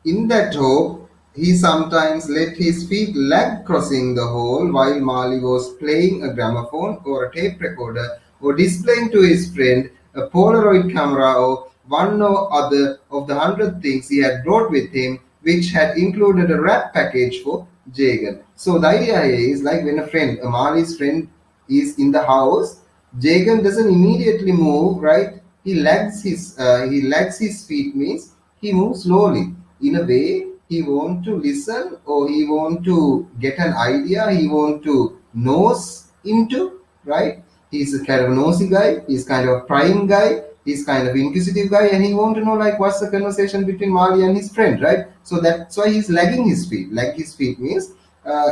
In that hope, he sometimes let his feet lag crossing the hall while Marley was playing a gramophone or a tape recorder or displaying to his friend a Polaroid camera or one or other of the hundred things he had brought with him, which had included a wrap package for Jagan. So the idea here is like when a Marley's friend is in the house, Jagan doesn't immediately move, right? He lags his feet means he moves slowly. In a way, he want to listen or he want to get an idea. He want to nose into, right? He's a kind of nosy guy. He's kind of a prying guy. He's kind of inquisitive guy, and he want to know like what's the conversation between Marley and his friend, right? So that's why he's lagging his feet. Lag his feet means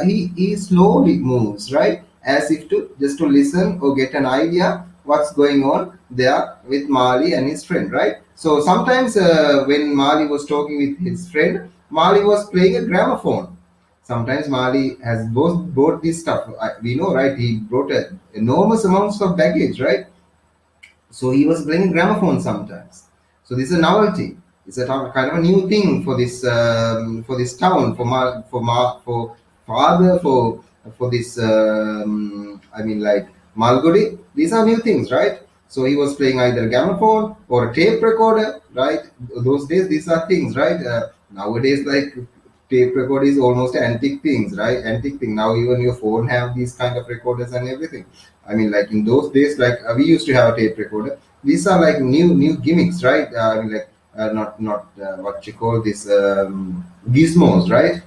he slowly moves, right? As if to just to listen or get an idea what's going on there with Marley and his friend, right? So sometimes when Marley was talking with his friend, Marley was playing a gramophone. Sometimes Marley has both brought this stuff. We know, right? He brought enormous amounts of baggage, right? So he was playing gramophone sometimes. So this is a novelty. It's a kind of a new thing for this town for father for this I mean like Malgudi. These are new things, right? So he was playing either a gramophone or a tape recorder, right? Those days these are things, right? Nowadays like tape record is almost antique things, right? Antique thing. Now even your phone have these kind of recorders and everything. I mean, like in those days, like we used to have a tape recorder. These are like new gimmicks, right? I mean, like not what you call this gizmos, right?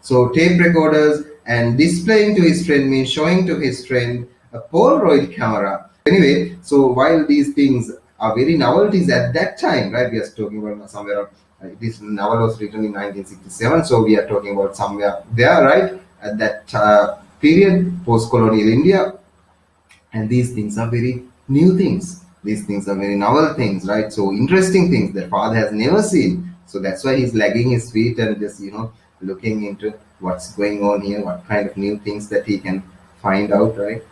So tape recorders and displaying to his friend means showing to his friend a Polaroid camera. Anyway, so while these things are very novelties at that time, right? We are talking about somewhere around, this novel was written in 1967, so we are talking about somewhere there, right? At that period, post-colonial India, and these things are very new things. These things are very novel things, right? So interesting things that father has never seen. So that's why he's lagging his feet and just looking into what's going on here, what kind of new things that he can find out, right?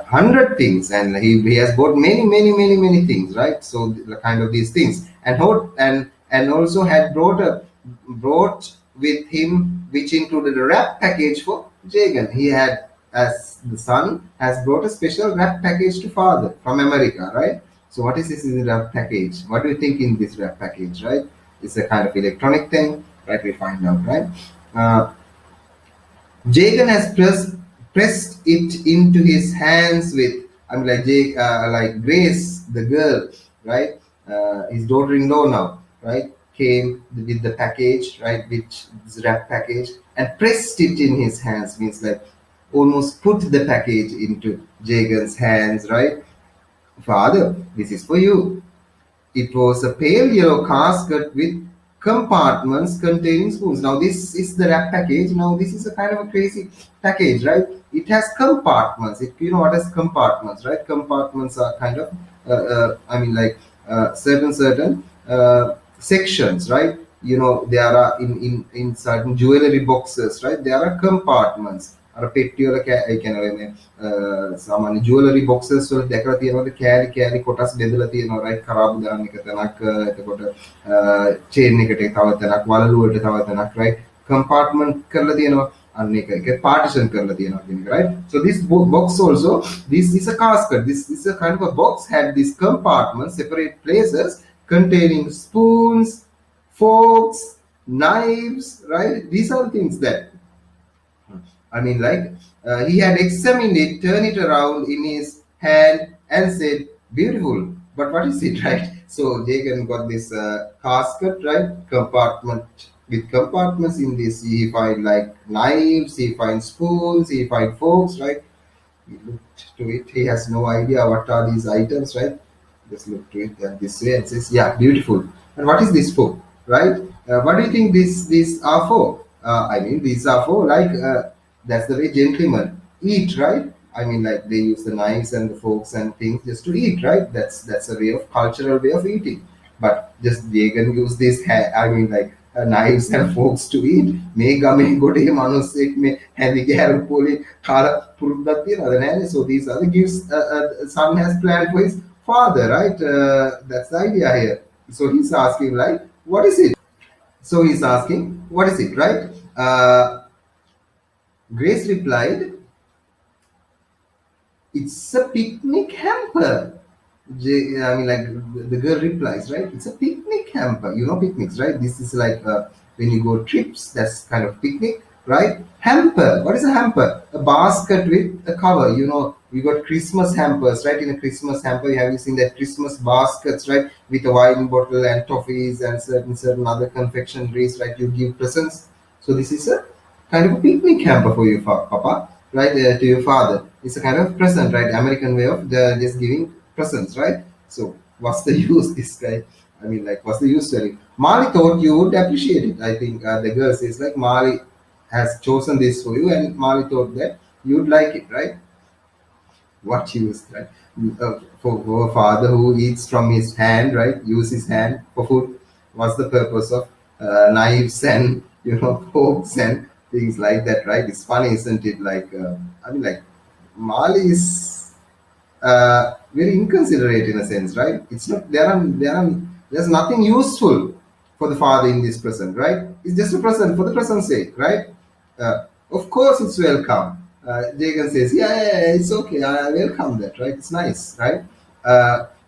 Hundred things, and he has bought many things, right? So the kind of these things, and also had brought with him, which included a wrap package for Jagan. He had, as the son, has brought a special wrap package to father from America, right? So what is this in the wrap package? What do you think in this wrap package, right? It's a kind of electronic thing, right? We find out, right? Uh, Jagan has pressed it into his hands with, I mean, like like Grace, the girl, right? His daughter-in-law now, right? Came with the package, right? Which is wrap package, and pressed it in his hands means like almost put the package into Jagan's hands, right? Father, this is for you. It was a pale yellow casket with compartments containing spoons. Now, this is the wrap package. Now, this is a kind of a crazy package, right? It has compartments. You know what is compartments, right? Compartments are kind of, I mean, like certain sections, right? There are in certain jewelry boxes, right? There are compartments. අර පෙට්ටිය වල ඒ කියන්නේ මේ සාමාන්‍ය jewellery boxes වල දැකලා තියෙනවද කෑලි කෑලි කොටස් බෙදලා තියෙනවා රයිට් කරාබු දාන්න එක තැනක් එතකොට චේන් එකට තව තැනක් වලලු වලට තව තැනක් රයිට් කම්පාර්ට්මන්ට් කරලා තියෙනවා අන්න එක පාර්ටිෂන් කරලා තියෙනවා කියන එක right. So this box also, this is a casket, this is a kind of a box, had these compartments, separate places containing spoons, forks, knives, right? These are things that I mean, like he had examined it, turned it around in his hand, and said, "Beautiful, but what is it, right?" So Jagan got this casket, right? Compartment with compartments in this. He find like knives, he finds spoons, he find forks, right? He looked to it. He has no idea what are these items, right? Just look to it this way and says, "Yeah, beautiful." And what is this for, right? What do you think these are for? I mean, these are for like. That's the way gentlemen eat, right? I mean, like they use the knives and the forks and things just to eat, right? That's a way of cultural way of eating. But just vegan use this. I mean, like knives and forks to eat. මේ ගමේ ගොඩේ මිනිස්සෙක් මේ හැදි ගෑරු පොලේ කාල පුරුද්දක් තියනවාද නෑනේ. So these are the gifts son has planned for his father, right? That's the idea here. So he's asking like, what is it? So he's asking, what is it, right? Uh, Grace replied, it's a picnic hamper. I mean, like the girl replies, right? It's a picnic hamper. You know picnics, right? This is like when you go trips. That's kind of picnic, right? Hamper. What is a hamper? A basket with a cover. You know, we got Christmas hampers, right? In a Christmas hamper, have you seen that Christmas baskets, right? With a wine bottle and toffees and certain other confectionaries, right? You give presents. So this is a kind of a picnic hamper for you, Papa, right? To your father. It's a kind of present, right? American way of just giving presents, right? So what's the use, this guy? I mean, like, what's the use telling? Mali thought you would appreciate it. I think the girl says, like, Mali has chosen this for you, and Mali thought that you'd like it, right? What use, right? For a father who eats from his hand, right? Use his hand for food. What's the purpose of knives and forks and things like that, right? It's funny, isn't it? Like, I mean, like, Mali is very inconsiderate in a sense, right? It's not there's nothing useful for the father in this present, right? It's just a present for the present's sake, right? Of course, it's welcome. Jagan says, yeah, it's okay. I welcome that, right? It's nice, right?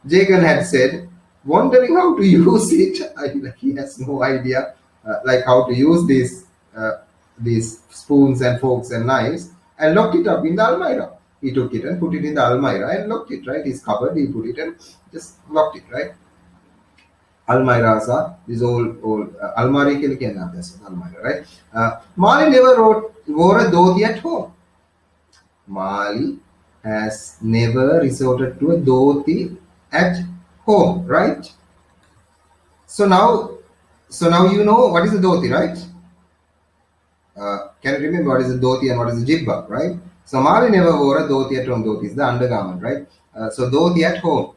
Jagan had said, wondering how to use it. Like he has no idea, like how to use these spoons and forks and knives, and locked it up in the almirah. He took it and put it in the almirah and locked it, right? His cupboard, he put it and just locked it, right? Almirahs are these old almari ke liye कहना आता है almirah, right? Mali never wore a dhoti at home. Mali has never resorted to a dhoti at home, right? So now, so now you know what is a dhoti, right? Can you remember what is a dhoti and what is a jibba, right? So Mali never wore a dhoti at home. Dhoti is the undergarment, right? So dhoti at home,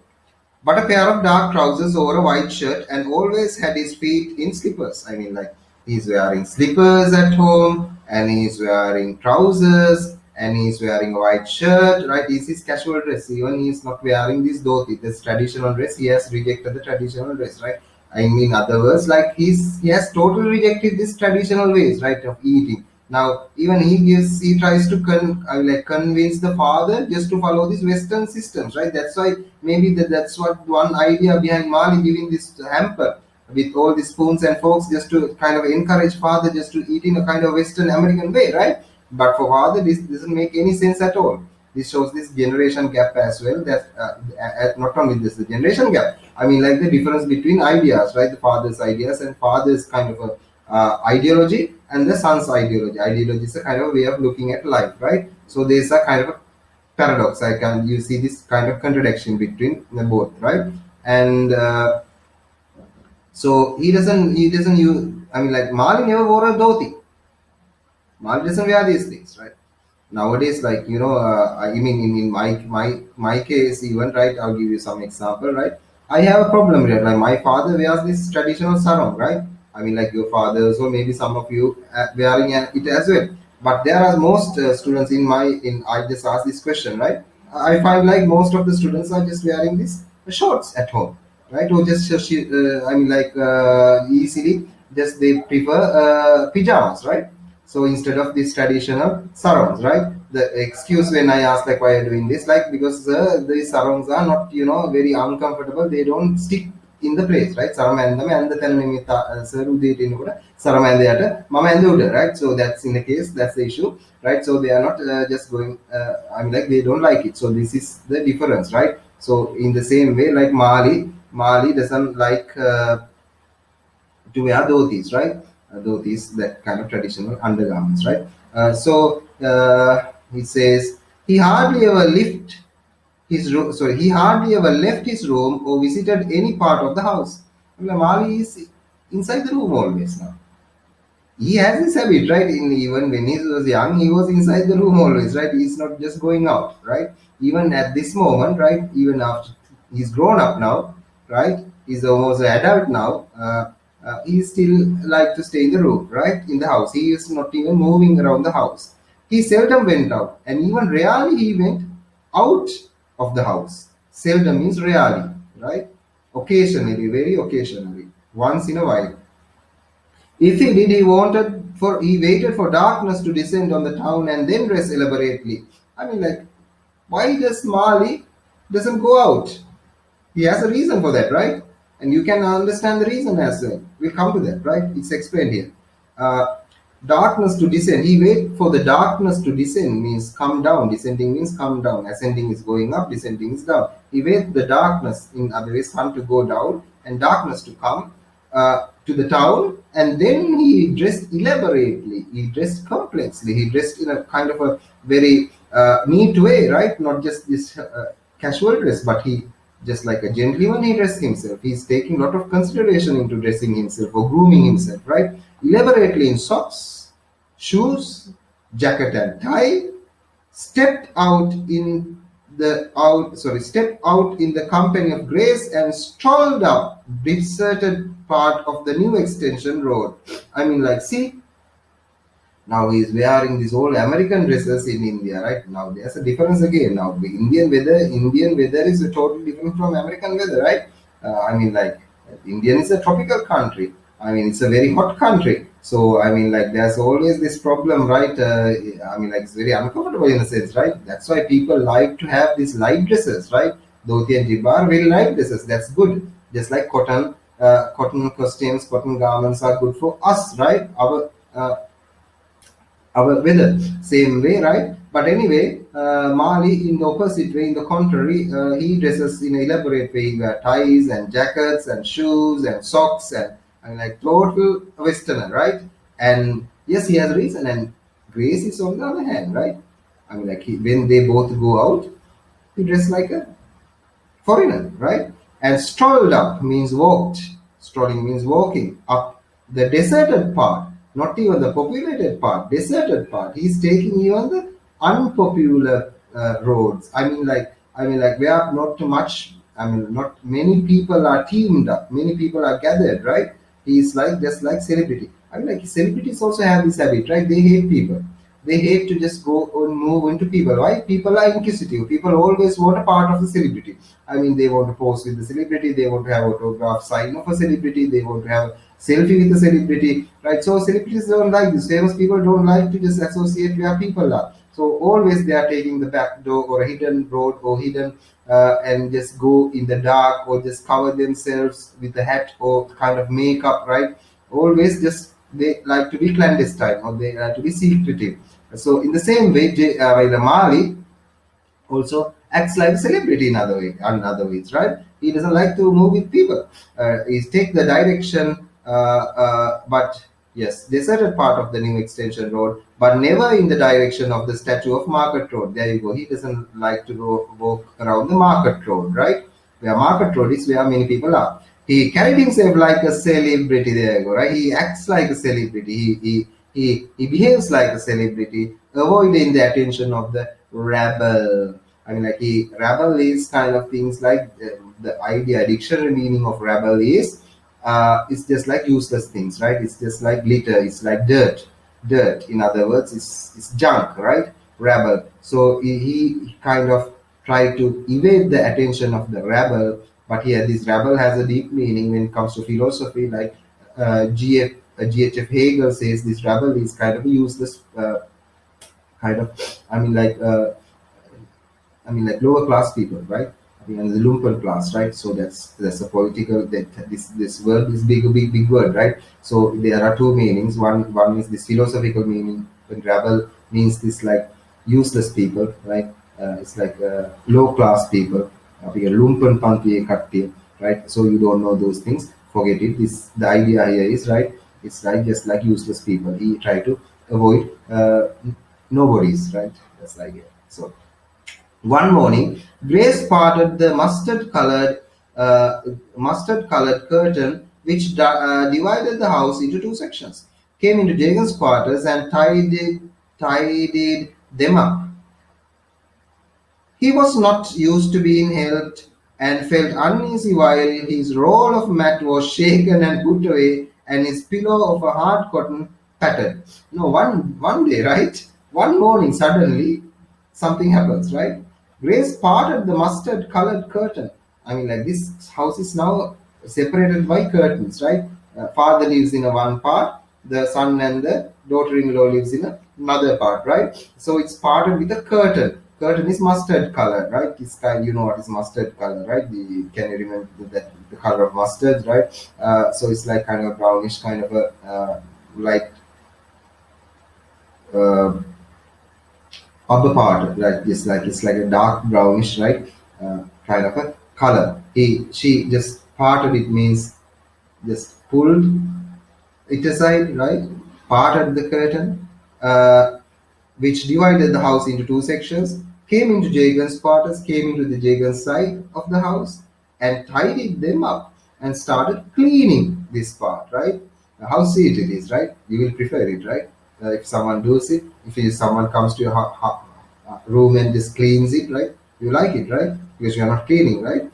but a pair of dark trousers over a white shirt, and always had his feet in slippers. I mean, like he's wearing slippers at home, and he's wearing trousers, and he's wearing a white shirt, right? This is casual dress. Even he's not wearing this dhoti, this traditional dress. He has rejected the traditional dress, right? I mean, in other words, like he has totally rejected this traditional ways, right, of eating. Now, even he tries to convince the father just to follow these Western systems, right? That's why maybe that's what one idea behind Mali giving this hamper with all the spoons and forks, just to kind of encourage father just to eat in a kind of Western American way, right? But for father, this doesn't make any sense at all. This shows this generation gap as well. That not only this, the generation gap. I mean, like the difference between ideas, right? The father's ideas and father's kind of a ideology, and the son's ideology. Ideology is a kind of way of looking at life, right? So there's a kind of a paradox. You see this kind of contradiction between the both, right? And so he doesn't use. I mean, like Mali never wore a dhoti. Mali doesn't wear these things, right? Nowadays, like I mean, in my case, even, right? I'll give you some example, right? I have a problem here. Like my father wears this traditional sarong, right? I mean, like your fathers, or maybe some of you wearing it as well. But there are most students in I just asked this question, right? I find like most of the students are just wearing these shorts at home, right? Or just I mean, like easily just they prefer pajamas, right? So instead of these traditional sarongs, right? The excuse when I ask like why are you doing this, like because these sarongs are not very uncomfortable. They don't stick in the place, right? Saram and the nimitha saru deetin kuda saram and the mama and the right? So that's in the case, that's the issue, right? So they are not just going. I mean, like they don't like it. So this is the difference, right? So in the same way, like Mali doesn't like to wear dhotis, right? Dhotis, that kind of traditional undergarments, right? He says he hardly ever left his room. Sorry, he hardly ever left his room or visited any part of the house. Well, Mali is inside the room always now. He has this habit, right? Even when he was young, he was inside the room always, right? He's not just going out, right? Even at this moment, right? Even after he's grown up now, right? He's almost an adult now. He still like to stay in the room, right? In the house. He is not even moving around the house. He seldom went out, and even rarely he went out of the house. Seldom means rarely, right? Occasionally, very occasionally, once in a while. If he did, he waited for darkness to descend on the town and then dress elaborately. I mean, like, why does Mali doesn't go out? He has a reason for that, right? And you can understand the reason as well. We'll come to that, right? It's explained here. Uh, Darkness to descend. He wait for the darkness to descend means come down. Descending means come down. Ascending is going up. Descending is down. He wait the darkness, in other words, sun to go down and darkness to come to the town, and then he dressed elaborately. He dressed complexly. He dressed in a kind of a very neat way, right? Not just this casual dress, but he just like a gentleman, he dressed himself. He's taking a lot of consideration into dressing himself or grooming himself, right? Elaborately in socks, shoes, jacket and tie, stepped out in the company of grace and strolled up deserted part of the new extension road. I mean, like, see, now he's wearing these old American dresses in India, right? Now there's a difference again. Now the Indian weather is totally different from American weather, right? I mean, like, Indian is a tropical country. I mean, it's a very hot country. So I mean, like, there's always this problem, right? I mean, like, it's very uncomfortable in a sense, right? That's why people like to have these light dresses, right? Dhoti and jibba are very light dresses. That's good. Just like cotton costumes, cotton garments are good for us, right? Our weather. Same way, right? But anyway, Mali, in the opposite way, in the contrary, he dresses in an elaborate way. He wears ties and jackets and shoes and socks and like total Westerner, right? And yes, he has reason. And Grace is on the other hand, right? I mean, like, when they both go out, he dress like a foreigner, right? And strolled up means walked. Strolling means walking up the deserted part, not even the populated part, deserted part. He's taking you on the unpopular roads. I mean, like, where not too much. I mean, not many people are teamed up. Many people are gathered, right? He's like just like celebrity. I mean, like, celebrities also have this habit, right? They hate people. They hate to just go and move into people. Why? People are inquisitive. People always want a part of the celebrity. I mean, they want to pose with the celebrity. They want to have autograph sign of a celebrity. They want to have a selfie with the celebrity, right? So celebrities don't like this. Famous people don't like to just associate where people are. So always they are taking the back door or a hidden road or hidden and just go in the dark or just cover themselves with a hat or kind of makeup, right? Always just they like to be clandestine or they like to be secretive. So in the same way, Mali also acts like a celebrity in other ways, right? He doesn't like to move with people. He's take the direction, but yes, deserted part of the new extension road, but never in the direction of the statue of Market Road. There you go. He doesn't like to go walk around the Market Road, right? Where Market Road is where many people are. He carried himself like a celebrity. There you go, right? He acts like a celebrity. He behaves like a celebrity, avoiding the attention of the rabble. I mean, like, rabble is kind of things like the idea, dictionary meaning of rabble is it's just like useless things, right? It's just like litter, it's like dirt. In other words, it's junk, right? Rabble. So he kind of tried to evade the attention of the rabble, but here this rabble has a deep meaning when it comes to philosophy, like GHF Hegel says this rabble is kind of a useless kind of, I mean, like lower class people, right? I mean, the lumpen class, right? So that's a political that this word is big word, right? So there are two meanings. One is this philosophical meaning when rabble means this like useless people, right? It's like low class people. We are lumpen panthi kattiya, right? So you don't know those things. Forget it. This the idea here is right. It's like just like useless people. He try to avoid nobodies, right? That's the idea. So one morning, Grace parted the mustard-colored curtain which divided the house into two sections, came into Jagan's quarters and tidied them up. He was not used to being helped and felt uneasy while his roll of mat was shaken and put away and his pillow of a hard cotton pattered. No, one day, right? One morning, suddenly, something happens, right? Grace parted the mustard colored curtain. I mean, like, this house is now separated by curtains, right? Father lives in a one part, The son and the daughter-in-law lives in another part, right? So it's parted with a curtain. Curtain is mustard color, right? It's kind, you know what is mustard color, right? Can you remember that the color of mustard, right? So it's like kind of a brownish kind of a like uh, upper part, like this, like it's like a dark brownish, right? Kind of a color. She just parted it means just pulled it aside, right? Parted the curtain, which divided the house into two sections, came into Jagan's quarters, came into the Jagan's side of the house, and tidied them up and started cleaning this part, right? How sweet it is, right? You will prefer it, right? If someone does it, someone comes to your room and just cleans it, right? You like it, right? Because you are not cleaning, right?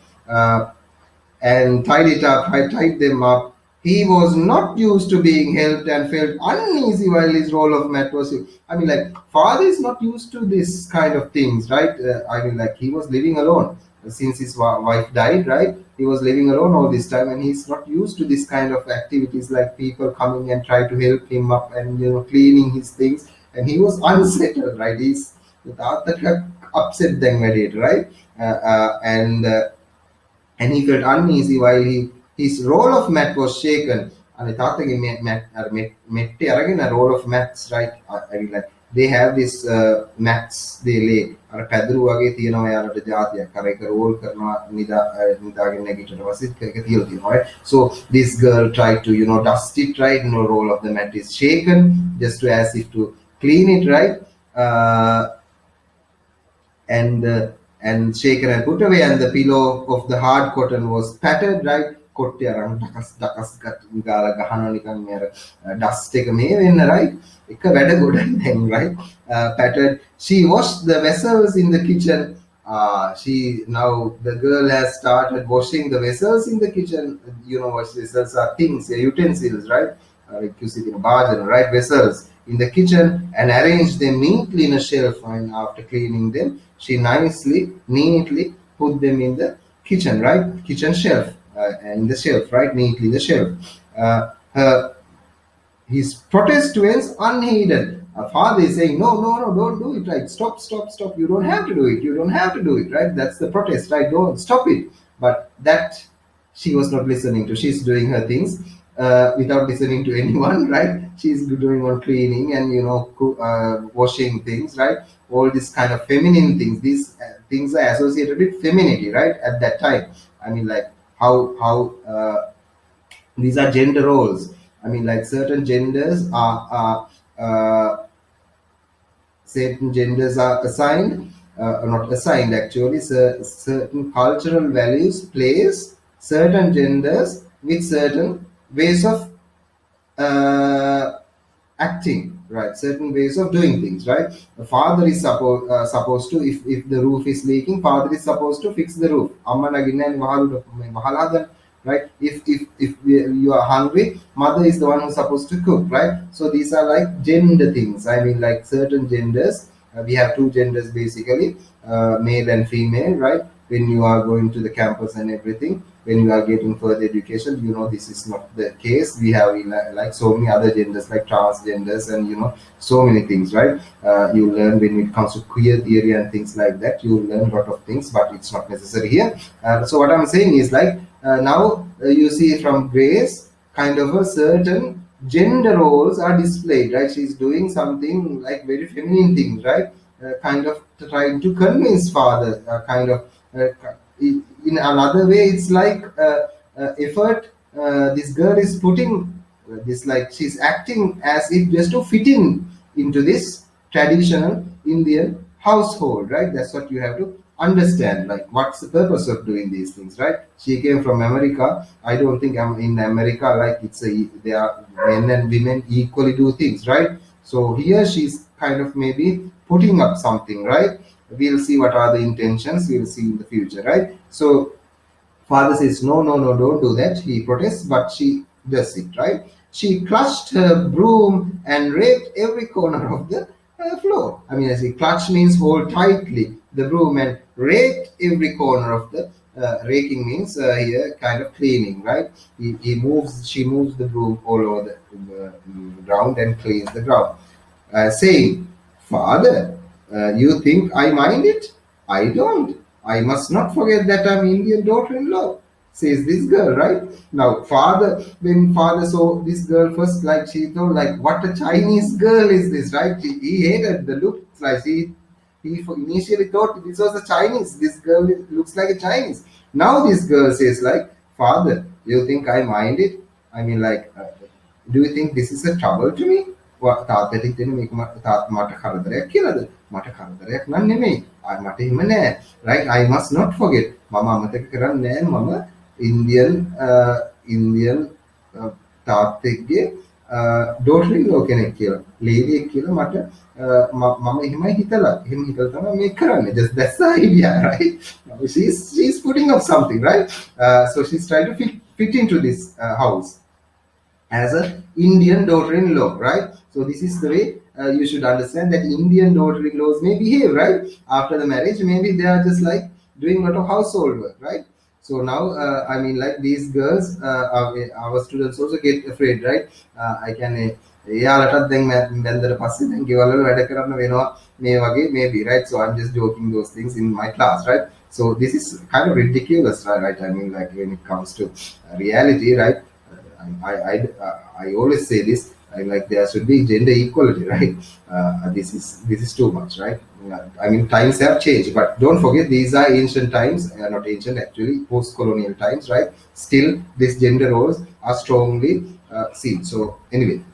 And tied it up, I tied them up. He was not used to being helped and felt uneasy while his role of mat was. I mean, like, father is not used to this kind of things, right? I mean, like, he was living alone since his wife died, right? He was living alone all this time, and he's not used to this kind of activities like people coming and try to help him up and cleaning his things. And he was unsettled, right? He's without that upset them right? And he felt uneasy while his roll of mat was shaken. අනේ තාත්තගේ මෙට්ටේ අරගෙන roll of mats, right? ඇවිල්ලා they have this mats they lay අර පැදුරු වගේ තියෙනවා යාලට જાතියක් අර එක roll කරනවා නිදාගෙන නැගිටිට පස්සේ ඒක තියලා තියෙනවා, right? So this girl tried to dust it, right? Roll of the mat is shaken just to as if to clean it, right? And shaken and put away, and the pillow of the hard cotton was pattered, right? කොට්ටේ අරන් ඩකස් ගාලා ගහනවා නිකන් මේ අර dust එක මේ වෙන්න, right? එක වැඩ ගොඩක් දැන්, right? Pattered. She washed the vessels in the kitchen. She now the girl has started washing the vessels in the kitchen. What vessels are? Things, utensils, right? Like you see in bargain, right? Vessels in the kitchen, and arranged them neatly in a shelf. And after cleaning them, she neatly put them in the kitchen, right? Kitchen shelf, in the shelf, right? Neatly in the shelf. His protest went unheeded. Her father is saying, no, don't do it, right? Stop. You don't have to do it. You don't have to do it, right? That's the protest, right? Don't stop it. But that she was not listening to. She's doing her things without listening to anyone, right? She's doing all cleaning and washing things, right? All this kind of feminine things. These things are associated with femininity, right? At that time, I mean, like how these are gender roles. I mean, like certain genders are assigned, not assigned actually. Certain cultural values place certain genders with certain ways of acting, right? Certain ways of doing things, right? The father is supposed to, if the roof is leaking, father is supposed to fix the roof. Amma naginnan mahaluda, right? If you are hungry, mother is the one who's supposed to cook, right? So these are like gender things. I mean, like certain genders, we have two genders basically, male and female, right? When you are going to the campus and everything, when you are getting further education, this is not the case. We have like so many other genders, like transgenders and so many things, right? You learn when it comes to queer theory and things like that. You learn a lot of things, but it's not necessary here. So what I'm saying is like now you see from Grace, kind of a certain gender roles are displayed, right? She's doing something like very feminine things, right? Kind of trying to convince father, kind of in another way, it's like effort this girl is putting, this like she's acting as if just to fit into this traditional Indian household, right? That's what you have to understand, like what's the purpose of doing these things, right? She came from America. I don't think in America like they are men and women equally do things, right? So here she's kind of maybe putting up something, right? We'll see what are the intentions. We'll see in the future, right? So father says, no, don't do that. He protests, but she does it, right? She clutched her broom and raked every corner of the floor. I mean, as clutch means hold tightly the broom and raked every corner of the Raking means here kind of cleaning, right? She moves the broom all over the ground and cleans the ground, saying, Father, you think I mind it? I don't. I must not forget that I'm Indian daughter-in-law, says this girl, right? Now, when father saw this girl first, like she thought, like, what a Chinese girl is this, right? He hated the look, like he initially thought this was a Chinese. This girl looks like a Chinese. Now this girl says, like, Father, you think I mind it? I mean, like, do you think this is a trouble to me? තාත්තට හිතෙන්නේ මේක මට කරදරයක් කියලාද? මට කරදරයක් නන් නෙමෙයි. මට එහෙම නෑ. Right? I must not forget. මම අමතක කරන්නේ නෑ මම ඉන්දියන් තාත්තෙක්ගේ daughter in law කෙනෙක් කියලා. ලේඩියෙක් කියලා මට මම එහෙමයි හිතලා. එහෙම හිතලා තමයි මේක කරන්නේ. Just that's the idea, right? She's putting up something, right? So she's trying to fit into this house as an Indian daughter-in-law, right? So this is the way you should understand that Indian daughter-in-laws may behave, right? After the marriage, maybe they are just like doing a lot of household work, right? So now, I mean, like these girls, our students also get afraid, right? I can. එයාලටත් දැන් බැන්දට පස්සේ දැන් ගෙවල් වල වැඩ කරන්න වෙනවා මේ වගේ maybe, right? So I'm just joking those things in my class, right? So this is kind of ridiculous, right? I mean, like when it comes to reality, right? I always say this. I like there should be gender equality, right? This is too much, right? I mean, times have changed, but don't forget these are ancient times, not ancient actually, post-colonial times, right? Still, these gender roles are strongly seen. So anyway,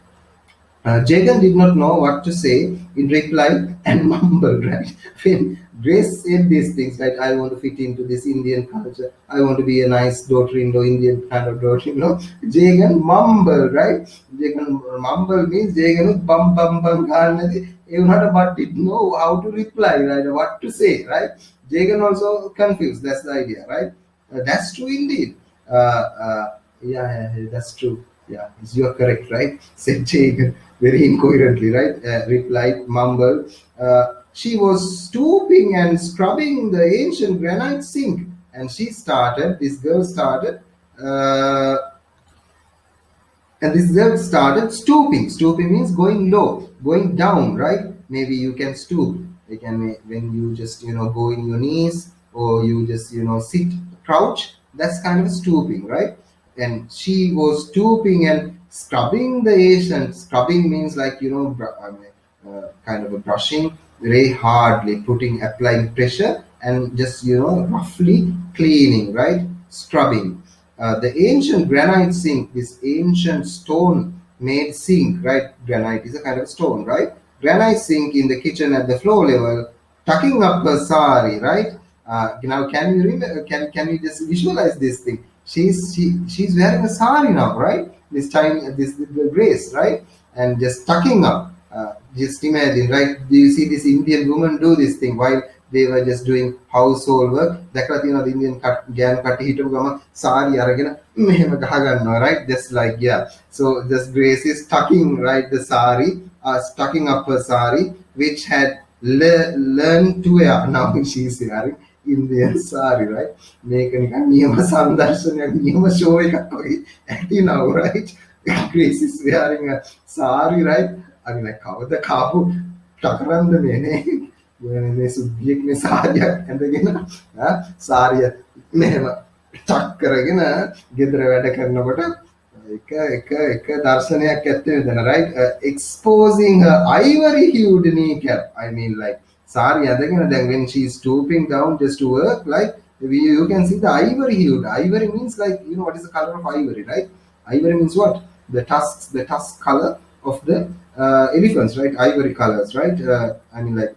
Jagan did not know what to say in reply and mumbled, right? When Grace said these things, right? I want to fit into this Indian culture. I want to be a nice daughter-in-law, Indian kind of daughter-in-law. Jagan mumbled, right? Jagan mumble means Jagan bum bum bum but didn't know how to reply, right? Or what to say, right? Jagan also confused. That's the idea, right? That's true indeed. Yeah, that's true. Yeah, you are correct, right? Said Jagan very incoherently, right? Replied, mumbled. She was stooping and scrubbing the ancient granite sink. And this girl started stooping. Stooping means going low, going down, right? Maybe you can stoop. When you just, go in your knees or you just, sit, crouch, that's kind of stooping, right? And she was stooping and scrubbing the ancient. Scrubbing means like, kind of a brushing very hardly, applying pressure and just, roughly cleaning, right? Scrubbing. The ancient granite sink, this ancient stone made sink, right? Granite is a kind of stone, right? Granite sink in the kitchen at the floor level, tucking up her sari, right? Now, can you remember? Can you just visualize this thing? She's wearing a sari now, right? This time, the Grace, right? And just tucking up. Just imagine, right? Do you see this Indian woman do this thing while they were just doing household work? දැකලා තියෙනවා the Indian ගෑනු කට්ටිය හිටපු ගම සාරි අරගෙන මෙහෙම ගහ ගන්නවා, right? Just like, yeah. So this Grace is tucking, right, the sari, tucking up her sari, which had learned to wear. Now she's wearing Indian sari, right? මේක නිකන් නියම සංදර්ශනයක්, නියම show එකක් වගේ ඇති now, right? Grace is wearing a sari, right? I mean, like, කවද කාපු ටකරන්ද මේ සුද්ධියෙක් මේ සාරියක් ඇඳගෙන සාරිය මෙහෙම ටක් කරගෙන ගෙදර වැඩ කරනකොට එක දර්ශනයක් ඇත්තේ නේද, right? Exposing her ivory hued kneecap. I mean, like, සාරිය ඇඳගෙන දැන් when she is stooping down just to work, like, you can see the ivory hued. Ivory means, like, what is the color of ivory, right? Ivory means what? The tusk color of the elephants, right? Ivory colors, right? I mean, like,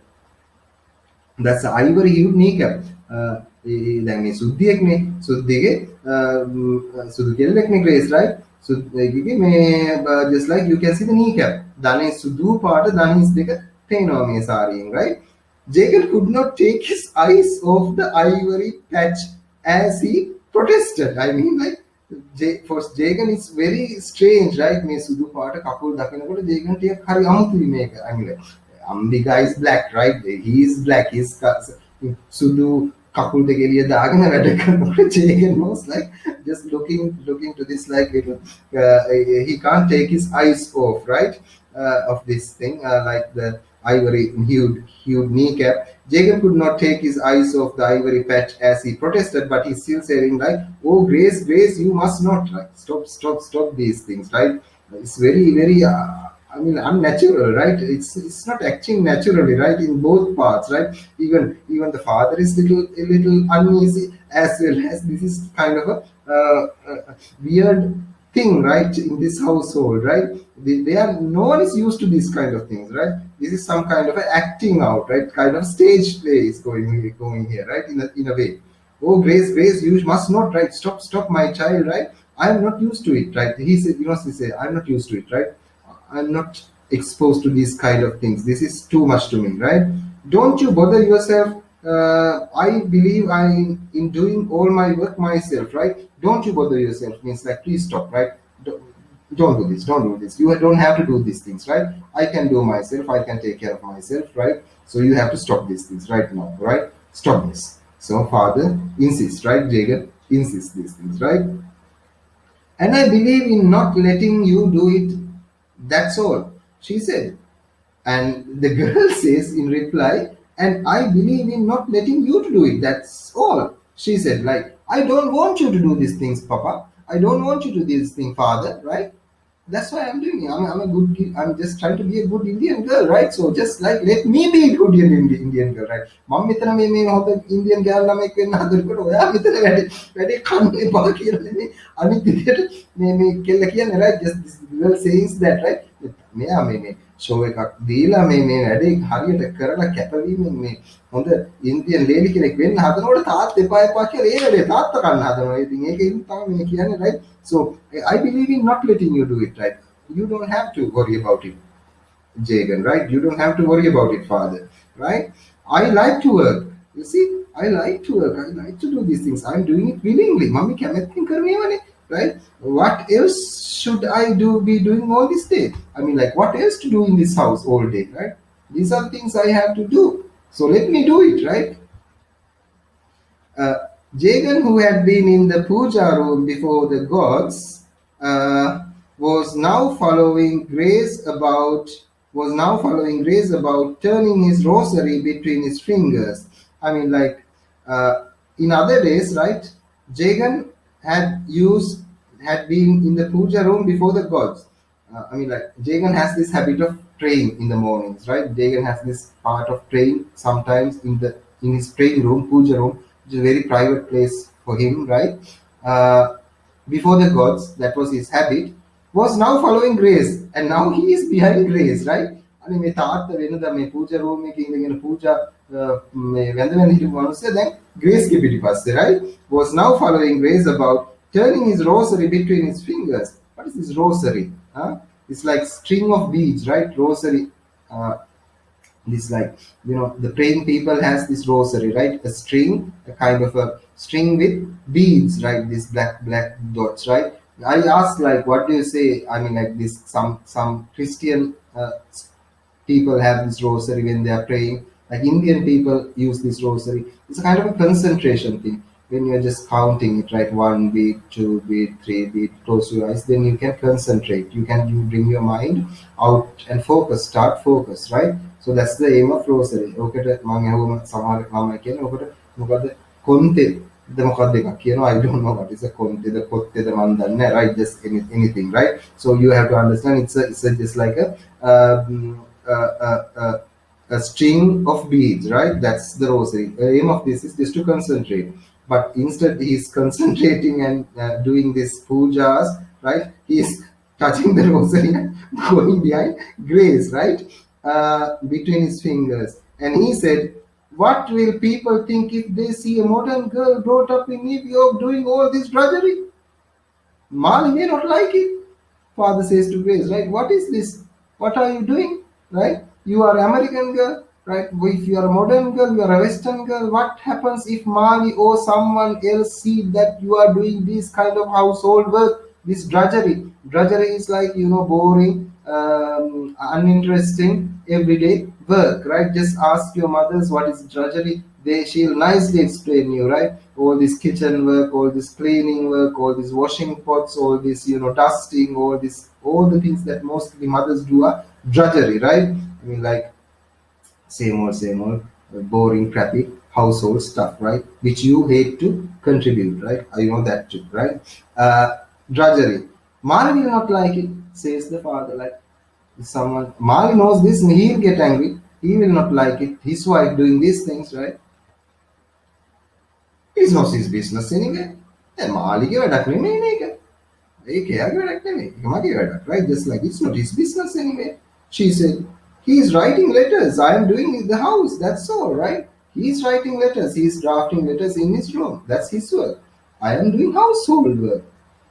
that's the ivory hued kneecap. දැන් මේ සුද්ධියෙක්නේ, සුද්ධියේ සුදු කෙල්ලෙක්නේ Grace, right? සුද්ධියේ මේ just like you can see the kneecap. දනේ සුදු පාට දණහිස් දෙක පේනවා මේ සාරියෙන්, right? Jagan could not take his eyes off the ivory patch as he protested. I mean, like, for Jagan it's very strange, right? මේ සුදු පාට කකුල් දකිනකොට Jagan ටිකක් හරි අමුතුයි මේක. I mean, like, Ambika is black, right? He is black. He's සුදු කකුල් දෙක එළිය දාගෙන වැඩ කරනකොට Jagan was like just looking to this like little he can't take his eyes off, right, of this thing, like the ivory hued kneecap. Jagan could not take his eyes off the ivory patch as he protested, but he's still saying like, "Oh, Grace, Grace, you must not, like, stop these things, right?" It's very I mean, unnatural, right? It's not acting naturally, right? In both parts, right? Even the father is a little uneasy, as well as this is kind of a weird thing, right? In this household, right? They are no one is used to these kind of things, right? This is some kind of a acting out, right? Kind of stage play is going here, right? In a way. Oh, Grace, Grace, you must not, right? Stop, my child, right? I'm not used to it, right? He said, he said, I'm not used to it, right? I'm not exposed to these kind of things. This is too much to me, right? Don't you bother yourself. I believe I'm in doing all my work myself, right? Don't you bother yourself means like, please stop, right? Don't, don't do this, don't do this. You don't have to do these things, right? I can do myself, I can take care of myself, right? So you have to stop these things right now, right? Stop this. So father insists, right? Jacob insists these things, right? And I believe in not letting you do it. That's all, she said. And the girl says in reply, and I believe in not letting you to do it. That's all. She said, like, I don't want you to do these things, Papa. I don't want you to do this thing, Father, right? That's why I'm doing it. I'm a good. I'm just trying to be a good Indian girl, right? So just like let me be a good Indian girl, right? මම මෙතන මේ හොඳ Indian girl ළමෙක් වෙන්න හදනකොට ඔයා මෙතන වැඩි කන්නේ බා කියලා නෙමෙයි අනිත් විදියට මේ කෙල්ල කියන්නේ, right? Just this girl says that, right? මෙයා මේ show එකක් දීලා මේ වැඩේ හරියට කරලා කැපවීමෙන් මේ හොඳ ඉන්දියන් ලේඩි කෙනෙක් වෙන්න හදනකොට තාත් එපා එපා කියලා ඒ වැඩේ තාත්ත කන්න හදනවා. ඉතින් ඒකෙන් තමයි මේ කියන්නේ, right? So I believe in not letting you do it, right? You don't have to worry about it, Jagan, right? You don't have to worry about it, Father, right? I like to work. You see, I like to work. I like to do these things. I'm doing it willingly. Mummy කැමැත්තෙන් කරනේවනේ, right? What else should I be doing all this day? I mean, like, what else to do in this house all day, right? These are things I have to do. So let me do it, right? Jagan, who had been in the puja room before the gods, was now following Grace about turning his rosary between his fingers. I mean, like, in other days, right? Jagan had been in the puja room before the gods. I mean, like, Jagan has this habit of praying in the mornings, right? Jagan has this part of praying sometimes in his praying room, puja room, which is a very private place for him, right? Before the gods, that was his habit, was now following Grace, and now he is behind Grace, right? අනේ මේ තාත්තා වෙනදා මේ පූජා room එකේ ඉඳගෙන පූජා මේ වැඳගෙන හිටපු මිනිස්සයා දැන් Grace ගේ පිටිපස්සේ, right? Was now following Grace about turning his rosary between his fingers. What is this rosary? It's like string of beads, right? Rosary. This, like, the praying people has this rosary, right? A string, a kind of a string with beads, right? These black dots, right? I asked, like, what do you say? I mean, like, this some Christian people have this rosary when they are praying. Like, Indian people use this rosary. It's a kind of a concentration thing. When you're just counting it, right? 1 beat, 2 beat, 3 beat, close your eyes, then you can concentrate. You bring your mind out and start focus, right? So that's the aim of rosary. Okay, මම අහුවම සමහර ළමයි කියන්නේ ඔකට මොකද කොන්තේ මොකක්ද එකක් කියනවා. I don't know what is a කොන්තේද කොත්තේද මන් දන්නේ නැහැ, right? Just anything, right? So you have to understand it's just like a string of beads, right? That's the rosary. The aim of this is just to concentrate. But instead, he's concentrating and doing these pujas, right? He's touching the rosary and going behind Grace, right? Between his fingers. And he said, what will people think if they see a modern girl brought up in New York doing all this drudgery? Mali may not like it. Father says to Grace, right? What is this? What are you doing? Right? You are American girl, right? If you are a modern girl, you are a Western girl. What happens if Mali or someone else see that you are doing this kind of household work, this drudgery? Drudgery is like, boring, uninteresting, everyday work, right? Just ask your mothers what is drudgery. she'll nicely explain you, right? All this kitchen work, all this cleaning work, all these washing pots, all this, dusting, all the things that mostly mothers do are drudgery, right? I mean, like, same old, boring, crappy household stuff, right? Which you hate to contribute, right? I know that too, right? Drudgery. Mali will not like it, says the father. Like, if someone, Mali knows this, he'll get angry. He will not like it. His wife doing these things, right? It's not his business anyway. මාලිගේ වැඩක් නෙමෙයි මේක. ඒක එයාගේ වැඩක් නෙමෙයි. ඒක මගේ වැඩක්, right? Just like it's not his business anyway. She said, he's writing letters. I am doing the house. That's all, right? He's writing letters. He's drafting letters in his room. That's his work. I am doing household work.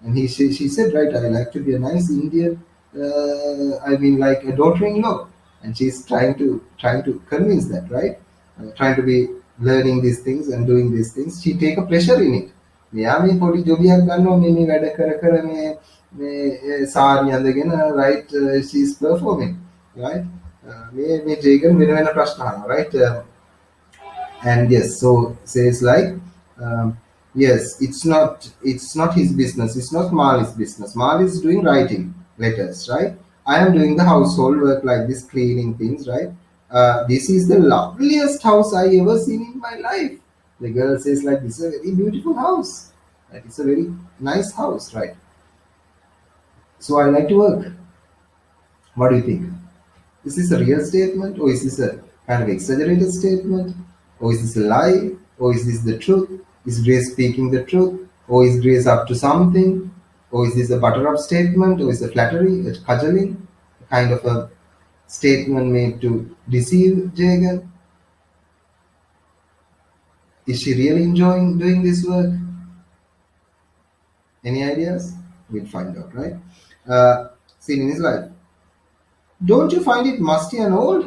And she said, right, I like to be a nice Indian, I mean, like a daughter-in-law. And she's trying to convince that, right? Trying to be learning these things and doing these things. She take a pleasure in it. මෙයා මේ පොඩි ජොලියක් ගන්නවා මේ වැඩ කර කර මේ sari අඳගෙන, right? She's performing, right? මේ ජේගන් වෙන වෙන ප්‍රශ්න අහනවා, right? And yes, so says like, yes, it's not his business, it's not Mali's business. Mali is doing writing letters, right? I am doing the household work, like this cleaning things, right? This is the loveliest house I ever seen in my life. The girl says like, this is a very beautiful house, right? It's a very nice house, right? So I like to work. What do you think? Is this a real statement, or is this a kind of exaggerated statement, or is this a lie, or is this the truth? Is Grace speaking the truth, or is Grace up to something, or is this a butter-up statement, or is it flattery, a cudgeling, a kind of a statement made to deceive Jagan? Is she really enjoying doing this work? Any ideas? We'll find out, right? Scene in his life. Don't you find it musty and old?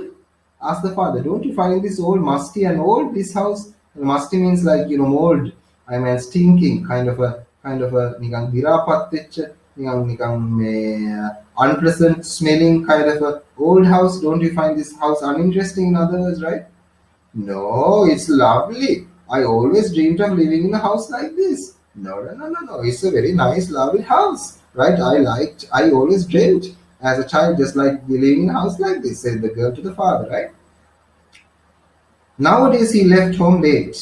Asked the father. Don't you find this old, musty and old, this house? Musty means like, mold. I mean, stinking, kind of a නිකන් දිරාපත් වෙච්ච, නිකන් මේ unpleasant smelling kind of a old house. Don't you find this house uninteresting, in other words, right? No, it's lovely. I always dreamed of living in a house like this. No. It's a very nice, lovely house, right? I always dreamt as a child, just like living in a house like this, said the girl to the father, right? Nowadays, he left home late.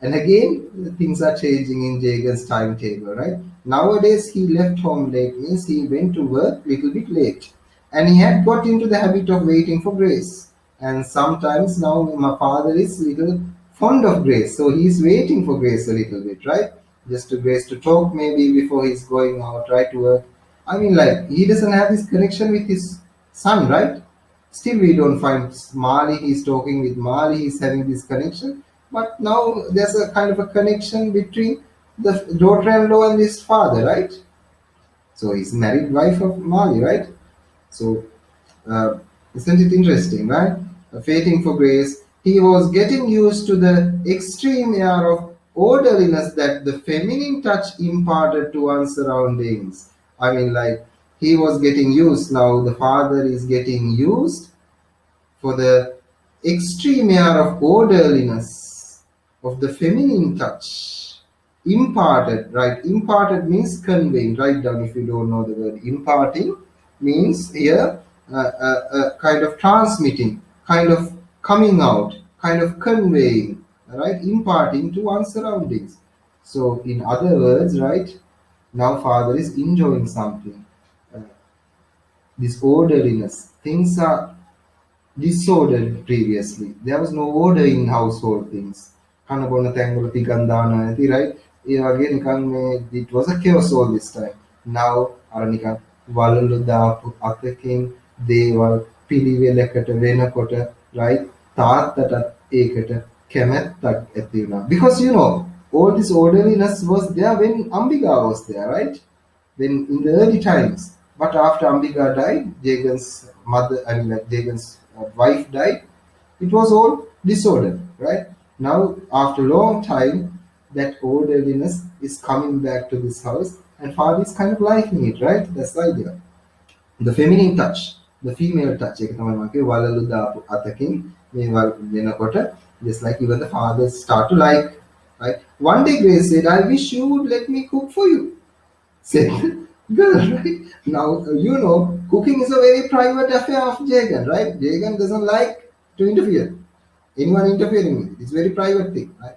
And again, things are changing in Jagan's timetable, right? Nowadays, he left home late means he went to work a little bit late. And he had got into the habit of waiting for Grace. And sometimes now my father is little fond of Grace. So he's waiting for Grace a little bit, right? Just to Grace to talk maybe before he's going out, right, to work. I mean, like, he doesn't have this connection with his son, right? Still, we don't find Mali, he's talking with Mali, he's having this connection. But now there's a kind of a connection between the daughter-in-law and his father, right? So he's married wife of Mali, right? So isn't it interesting, right? Waiting for Grace, he was getting used to the extreme air of orderliness that the feminine touch imparted to one's surroundings. I mean, like, he was getting used. Now the father is getting used for the extreme air of orderliness of the feminine touch imparted, right? Imparted means conveying. Write down if you don't know the word. Imparting means here kind of transmitting, kind of coming out, kind of conveying, right? Imparting to one's surroundings. So in other words, right, now father is enjoying something. This orderliness. Things are disordered previously. There was no order in household things. කන බොන තැන්වල තිකන් දාන නැති, right? ඒ වගේ නිකන් මේ it was a chaos all this time. Now අර නිකන් වලලු දාපු අතකින් දේවල් පිළිවෙලකට වෙනකොට, right? තාත්තටත් ඒකට කැමැත්තක් ඇති වුණා. Because all this orderliness was there when Ambika was there, right? When in the early times. But after Ambika died, Jagan's mother, I mean, like Jagan's wife died, it was all disorder, right? Now, after a long time, that orderliness is coming back to this house, and father is kind of liking it, right? That's the idea. The feminine touch, the female touch. ඒක තමයි මම කිව්වේ වලලු දාපු අතකින් මේ වෙනකොට Just like even the fathers start to like, right? One day Grace said, I wish you would let me cook for you. Said girl, right? Now, cooking is a very private affair of Jagan, right? Jagan doesn't like to interfere. Anyone interfering with it. It's a very private thing, right?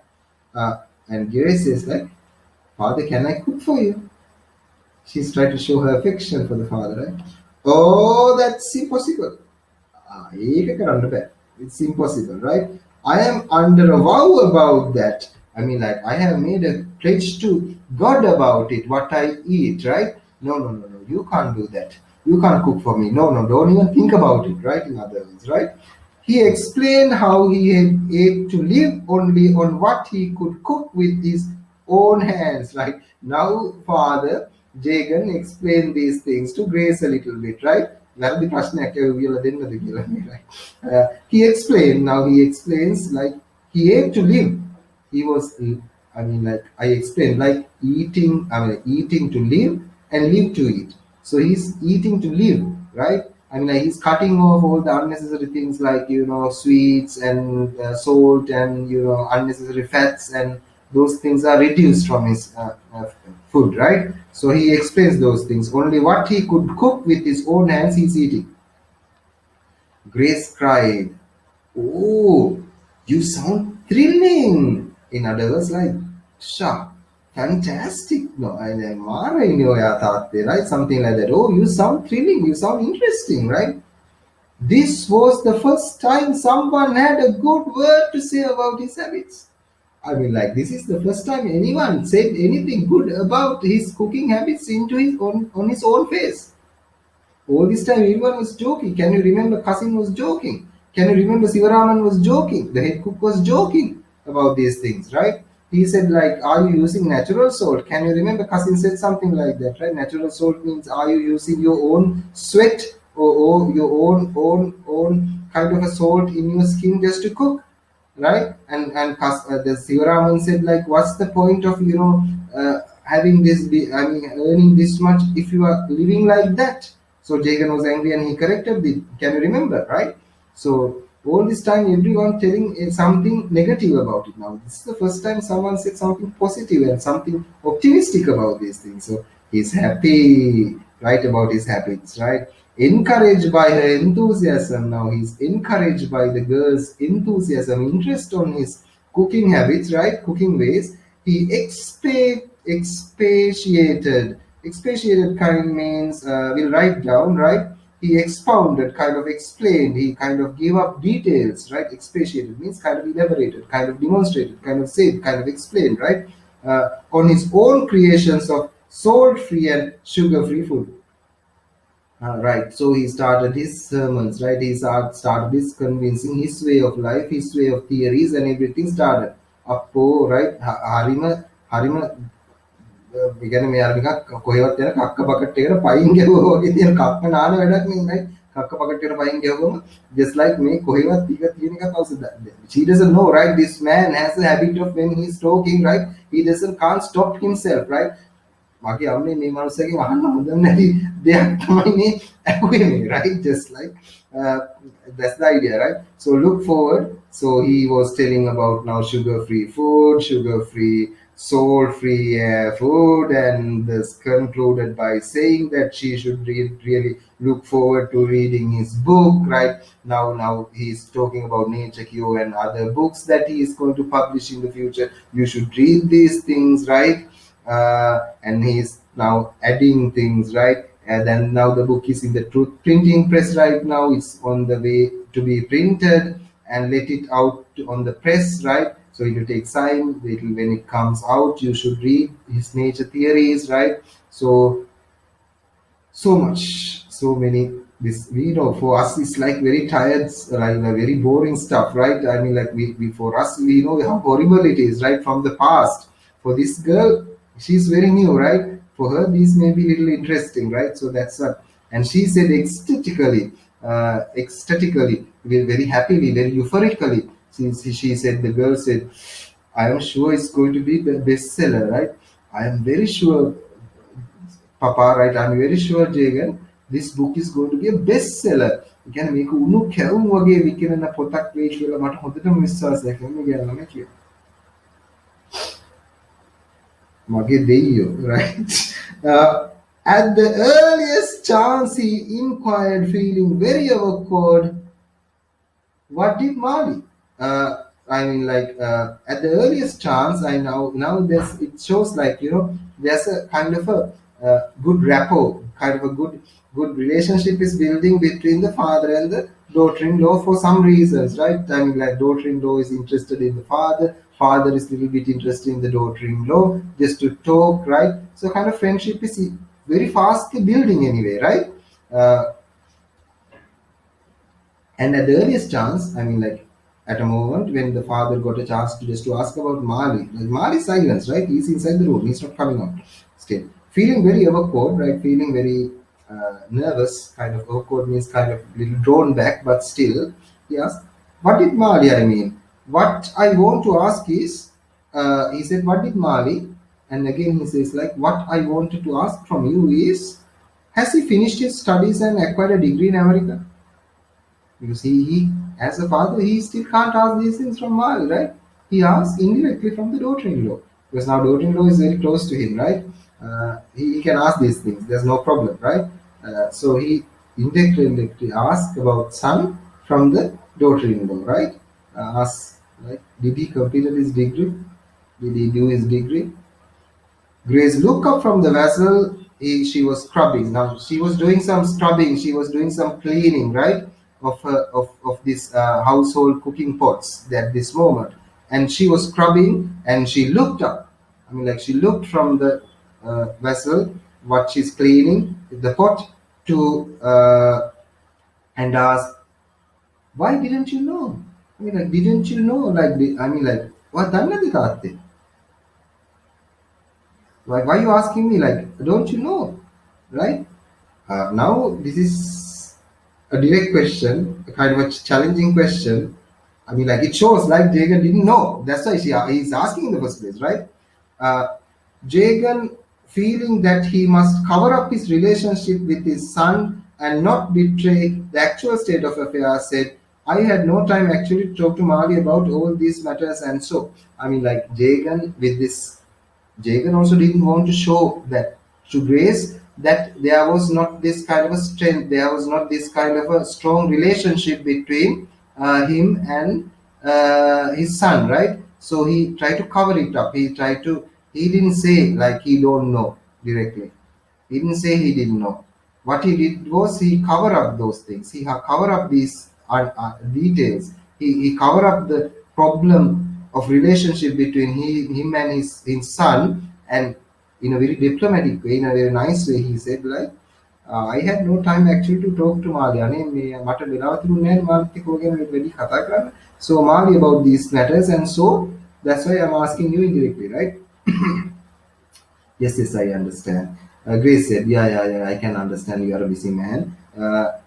And Grace says, like, Father, can I cook for you? She's trying to show her affection for the father, right? Oh, that's impossible. ඒක කරන්න බෑ. It's impossible, right? I am under a vow about that. I mean, like, I have made a pledge to God about it, what I eat, right? No, no, no, no, you can't do that. You can't cook for me. No, no, don't even think about it, right? In other words, right? He explained how he had ate to live only on what he could cook with his own hands, right? Now, Father Jagan explained these things to Grace a little bit, right? වැරදි ප්‍රශ්නයක් කියලා දෙන්නද කියලා right? He explained, now he explains, like, he ate to live. He was, I mean, like, I explained, like, eating to live and live to eat. So he's eating to live, right? I mean, like, he's cutting off all the unnecessary things, like, sweets and salt and unnecessary fats, and those things are reduced from his food, right? So he explains those things. Only what he could cook with his own hands he's eating. Grace cried, "Oh, you sound thrilling." In other words, like, "Sha, fantastic." No, right? Something like that. "Oh, you sound thrilling. You sound interesting," right? This was the first time someone had a good word to say about his habits. I mean, like, this is the first time anyone said anything good about his cooking habits into his own on his own face. All this time, everyone was joking. Can you remember Kasim was joking? Can you remember Sivaraman was joking? The head cook was joking about these things, right? He said, like, are you using natural salt? Can you remember Kasim said something like that, right? Natural salt means, are you using your own sweat or your own kind of a salt in your skin just to cook, right? And the Sivaraman said, like, what's the point of having this? I mean, earning this much if you are living like that? So Jagan was angry and he corrected it. Can you remember, right? So all this time, everyone telling something negative about it. Now this is the first time someone said something positive and something optimistic about these things. So he's happy, right, about his habits, right? Encouraged by her enthusiasm. Now he's encouraged by the girl's enthusiasm, interest on his cooking habits, right? Cooking ways. He expatiated. Expatiated kind means, we'll write down, right? He expounded, kind of explained, he kind of gave up details, right? Expatiated means kind of elaborated, kind of demonstrated, kind of said, kind of explained, right? On his own creations of salt-free and sugar-free food. Right, so he started his sermons, right? He started this convincing, his way of life, his way of theories, and everything started. Appo, right? Harima ඒ කියන්නේ මෙයා නිකන් කොහෙවත් යන කක්ක bucket එකට පයින් ගැහුවා වගේ තියෙන කක්ක නාන වැඩක් නේ right කක්ක බකට් එකට පයින් ගැහුවම just like මේ කොහෙවත් ටික තියෙන එකක් අවශ්‍යද she doesn't know, right? This man has a habit of, when he's talking, right, he can't stop himself, right? මගේ අම්මේ මේ මනුස්සයගෙන් අහන්න හොඳ නැති දෙයක් තමයි මේ ඇහුවේ මේ, right? Just like, that's the idea, right? So look forward. So he was telling about now sugar-free food, sugar-free, salt-free food, and this concluded by saying that she should really look forward to reading his book, right? Now he's talking about Nature Cure and other books that he is going to publish in the future. You should read these things, right? And he's now adding things, right? And then now the book is in the Truth printing press right now. It's on the way to be printed and let it out on the press, right? So it will take time. When it comes out, you should read his nature theories, right? So much, so many. This, we know, for us it's like very tired, like very boring stuff, right? I mean, like, we for us, we know how horrible it is, right, from the past. For this girl, she's very new, right? For her, these may be a little interesting, right? So that's what. And she said ecstatically, very happily, very euphorically. She said, the girl said, I am sure it's going to be the bestseller, right? I am very sure, Papa, right? I'm very sure, Jagan, this book is going to be a bestseller. කියන්නේ මේක උණු කැවුම් වගේ විකිරෙන පොතක් වෙයි කියලා මට හොඳටම විශ්වාසයක් එන්නේ කියලා ළමයි කියනවා. මගේ දෙයියෝ, right? Uh, at the earliest chance, he inquired, feeling very awkward, what did Mali? I mean, like at the earliest chance, I now there's it shows like there's a kind of a good rapport, kind of a good relationship is building between the father and the daughter-in-law for some reasons, right? I mean, like daughter-in-law is interested in the father, father is a little bit interested in the daughter-in-law, just to talk, right? So kind of friendship is very fastly building anyway, right? And at the earliest chance, I mean, like at a moment when the father got a chance to just to ask about Mali, like Mali's silence, right? He's inside the room, he's not coming out. Still, feeling very awkward, right? Feeling very nervous, kind of awkward means kind of little drawn back, but still, he asked, "What did Mali? I mean, what I want to ask is," he said, "What did Mali?" And again, he says, like, "What I wanted to ask from you is, has he finished his studies and acquired a degree in America?" Because he as a father, he still can't ask these things from Mal, right? He asks indirectly from the daughter-in-law. Because now daughter-in-law is very close to him, right? He can ask these things. There's no problem, right? So he indirectly asks about son from the daughter-in-law, right? Asks, like, did he complete his degree? Did he do his degree? Grace looked up from the vessel. She was scrubbing. Now she was doing some scrubbing. She was doing some cleaning, right, of this household cooking pots at this moment. And she was scrubbing, and she looked up. I mean, like she looked from the vessel, what she's cleaning, the pot, to and asked, "Why didn't you know? I mean, like, didn't you know? Like, I mean, like, what dannadi taatte? Why are you asking me? Like, don't you know, right?" Now this is a direct question, a kind of a challenging question. I mean, like it shows like Jagan didn't know. That's why he's asking in the first place, right? Uh, Jagan, feeling that he must cover up his relationship with his son and not betray the actual state of affairs, said, "I had no time actually to talk to Mali about all these matters." And so, I mean, like Jagan with this Jagan also didn't want to show that to Grace that there was not this kind of a strength, there was not this kind of a strong relationship between him and his son, right? So he tried to cover it up. He didn't say like he don't know directly. He didn't say he didn't know. What he did was he cover up those things. He cover up these details. He cover up the problem of relationship between him and his son, and in a very diplomatic way, in a very nice way, he said like, I had no time actually to talk to Mali. අනේ මේ මට වෙලාව තිබුණේ නැහැ මාත් එක්ක ඔයගෙන වැඩි කතා කරන්න. So Mali about these matters, and so that's why I'm asking you indirectly, right? Yes, yes, I understand. Grace said, yeah, I can understand you are a busy man.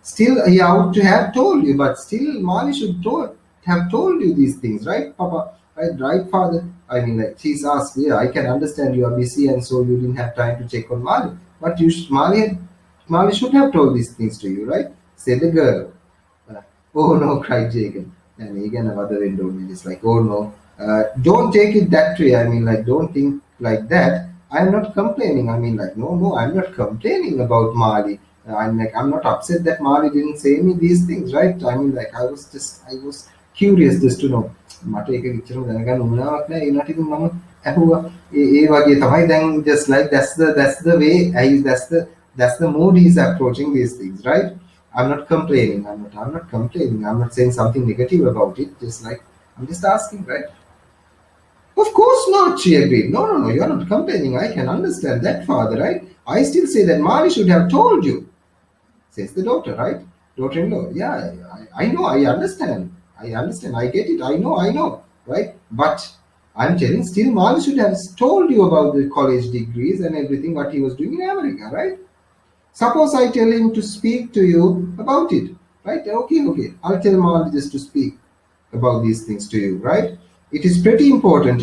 Still, he ought to have told you, but still, Mali should have told you these things, right, Papa? Right, Father? I mean, like, she's asked, yeah, I can understand you are busy and so you didn't have time to check on Mali. But Mali should have told these things to you, right? Said the girl. Uh, oh no, cried Jacob. And again, another window is like, oh no. Don't take it that way. I mean, like, don't think like that. I'm not complaining. I mean, like, no, I'm not complaining about Mali. I'm not upset that Mali didn't say me these things, right? I mean, like, I was curious just to know. මට ඒක විචාරම දැනගන්න උනාවක් නෑ. ඒ නට ඉතින් මම ඇහුවා. ඒ වගේ තමයි දැන් just like that's the way that's the mood he's approaching these things, right? I'm not complaining. I'm not complaining. I'm not saying something negative about it. Just like I'm just asking, right? Of course not, she agreed. No, you're not complaining. I can understand that, Father, right? I still say that Mali should have told you, says the daughter, right? Daughter-in-law. Yeah, I know, I understand. I get it. I know, right? But I'm telling still Mali should have told you about the college degrees and everything, what he was doing in America, right? Suppose I tell him to speak to you about it, right? Okay. I'll tell Mali just to speak about these things to you, right? It is pretty important,